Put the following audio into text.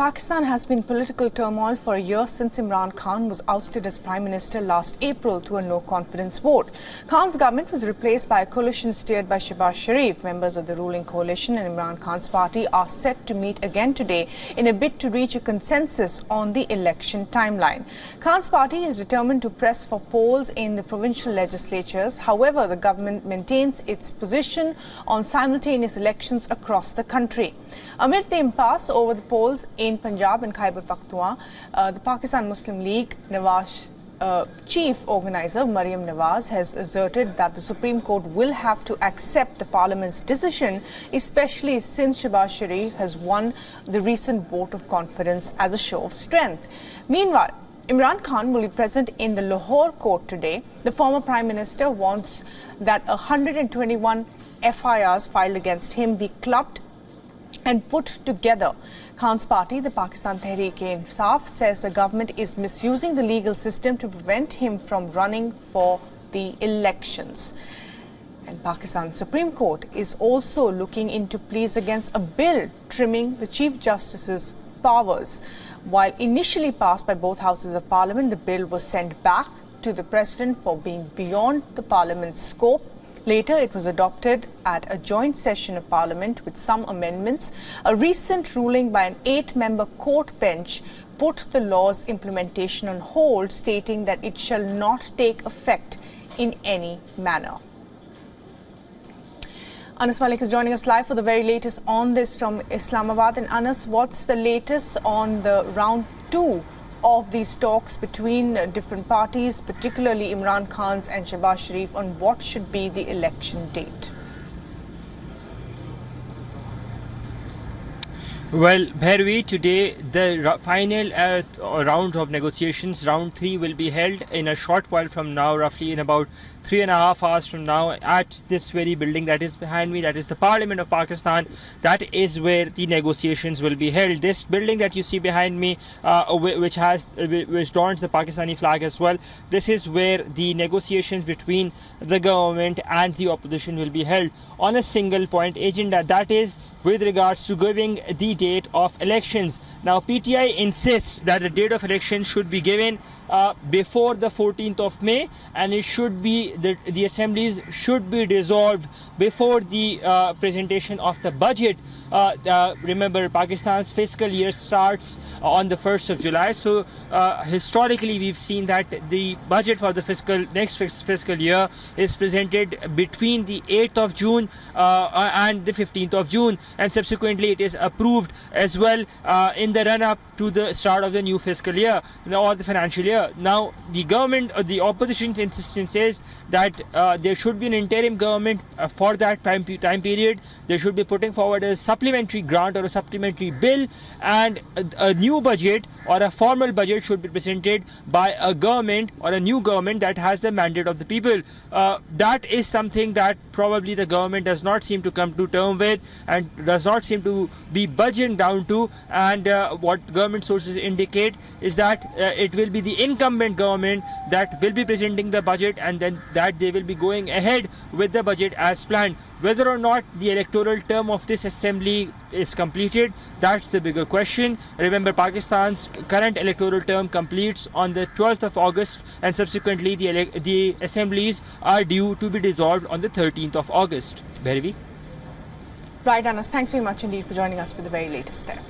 Pakistan has been in political turmoil for a year since Imran Khan was ousted as Prime Minister last April through a no-confidence vote. Khan's government was replaced by a coalition steered by Shehbaz Sharif. Members of the ruling coalition and Imran Khan's party are set to meet again today in a bid to reach a consensus on the election timeline. Khan's party is determined to press for polls in the provincial legislatures. However, the government maintains its position on simultaneous elections across the country. Amid the impasse over the polls in Punjab and Khyber Pakhtunkhwa, the Pakistan Muslim League Nawaz chief organizer Maryam Nawaz has asserted that the Supreme Court will have to accept the Parliament's decision, especially since Shehbaz Sharif has won the recent vote of confidence as a show of strength. Meanwhile, Imran Khan will be present in the Lahore court today. The former Prime Minister wants that 121 FIRs filed against him be clubbed and put together. Khan's party, the Pakistan Tehreek-e-Insaf, says the government is misusing the legal system to prevent him from running for the elections. And Pakistan Supreme Court is also looking into pleas against a bill trimming the Chief Justice's powers. While initially passed by both houses of Parliament, the bill was sent back to the President for being beyond the Parliament's scope. Later, it was adopted at a joint session of Parliament with some amendments. A recent ruling by an 8-member court bench put the law's implementation on hold, stating that it shall not take effect in any manner. Anas Malik is joining us live for the very latest on this from Islamabad. And Anas, what's the latest on the round 2 of these talks between different parties, particularly Imran Khan's and Shehbaz Sharif, on what should be the election date? Well, Bhairavi, today the final round of negotiations, round 3, will be held in a short while from now, roughly in about 3.5 hours from now, at this very building that is behind me, that is the Parliament of Pakistan. That is where the negotiations will be held. This building that you see behind me, which dons the Pakistani flag as well, this is where the negotiations between the government and the opposition will be held on a single point agenda, that is with regards to giving the date of elections. Now, PTI insists that the date of elections should be given before the 14th of May, and it should be the assemblies should be dissolved before the presentation of the budget. Remember, Pakistan's fiscal year starts on the 1st of July, so historically we've seen that the budget for the next fiscal year is presented between the 8th of June and the 15th of June, and subsequently it is approved as well in the run-up to the start of the new fiscal year or the financial year. Now, the government or the opposition's insistence is that there should be an interim government for that time period. They should be putting forward a supplementary grant or a supplementary bill, and a new budget or a formal budget should be presented by a government or a new government that has the mandate of the people. That is something that probably the government does not seem to come to terms with and does not seem to be budging down to, and what government sources indicate is that it will be the incumbent government that will be presenting the budget, and then that they will be going ahead with the budget as planned. Whether or not the electoral term of this assembly is completed, that's the bigger question. Remember, Pakistan's current electoral term completes on the 12th of August, and subsequently the assemblies are due to be dissolved on the 13th of August. Bhairavi? Right, Anas, thanks very much indeed for joining us for the very latest there.